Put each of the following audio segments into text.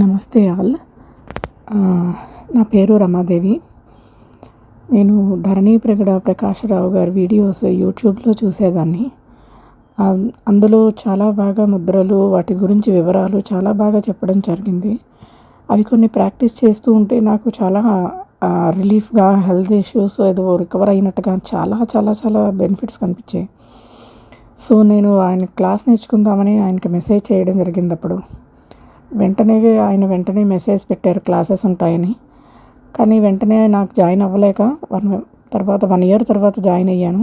నమస్తే ఆల్. నా పేరు రమాదేవి. నేను ధరణి ప్రగడ ప్రకాశరావు గారి వీడియోస్ యూట్యూబ్లో చూసేదాన్ని. అందులో చాలా బాగా ముద్రలు, వాటి గురించి వివరాలు చాలా బాగా చెప్పడం జరిగింది. అవి కొన్ని ప్రాక్టీస్ చేస్తూ ఉంటే నాకు చాలా రిలీఫ్గా, హెల్త్ ఇష్యూస్ ఏదో రికవర్ అయినట్టుగా చాలా చాలా చాలా బెనిఫిట్స్ కనిపించాయి. సో నేను ఆయన క్లాస్ నేర్చుకుందామని ఆయనకి మెసేజ్ చేయడం జరిగింది. అప్పుడు వెంటనే మెసేజ్ పెట్టారు క్లాసెస్ ఉంటాయని. కానీ వెంటనే నాకు జాయిన్ అవ్వలేక 1 ఇయర్ తర్వాత జాయిన్ అయ్యాను.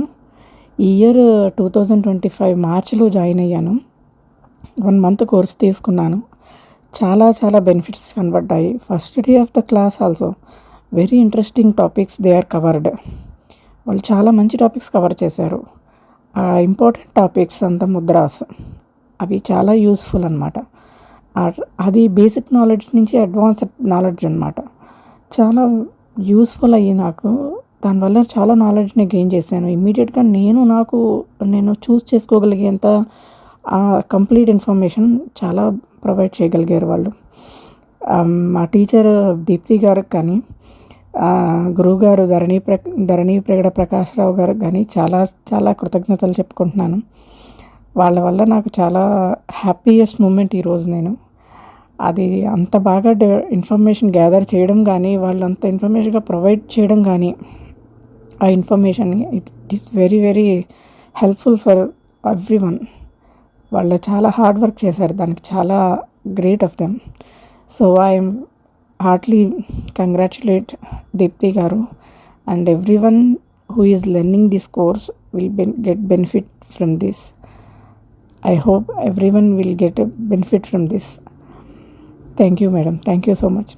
ఈ ఇయర్ 2025 మార్చిలో జాయిన్ అయ్యాను. 1 మంత్ కోర్స్ తీసుకున్నాను. చాలా చాలా బెనిఫిట్స్ కనబడ్డాయి. First day of the class also very interesting topics they are covered. వాళ్ళు చాలా మంచి టాపిక్స్ కవర్ చేశారు. ఇంపార్టెంట్ టాపిక్స్ అంతా ముద్రాస్, అవి చాలా యూస్ఫుల్ అనమాట. అది బేసిక్ నాలెడ్జ్ నుంచి అడ్వాన్స్డ్ నాలెడ్జ్ అనమాట. చాలా యూస్ఫుల్ అయ్యి నాకు దానివల్ల చాలా నాలెడ్జ్ని గెయిన్ చేశాను. ఇమ్మీడియట్గా నేను చూస్ చేసుకోగలిగేంత కంప్లీట్ ఇన్ఫర్మేషన్ చాలా ప్రొవైడ్ చేయగలిగారు వాళ్ళు. మా టీచర్ దీప్తి గారికి కానీ, గురువుగారు ధరణి ప్రగడ ప్రకాశరావు గారికి కానీ చాలా చాలా కృతజ్ఞతలు చెప్పుకుంటున్నాను. వాళ్ళ వల్ల నాకు చాలా హ్యాపీయెస్ట్ మూమెంట్ ఈరోజు. నేను అది అంత బాగా ఇన్ఫర్మేషన్ గ్యాదర్ చేయడం కానీ, వాళ్ళు అంత ఇన్ఫర్మేషన్గా ప్రొవైడ్ చేయడం కానీ, ఆ information it is very very helpful for everyone. వాళ్ళు చాలా హార్డ్ వర్క్ చేశారు, దానికి చాలా great of them. So I'm heartily congratulate Deepti garu and everyone who is learning this course will get benefit from this. I hope everyone will get a benefit from this. Thank you, madam. Thank you so much.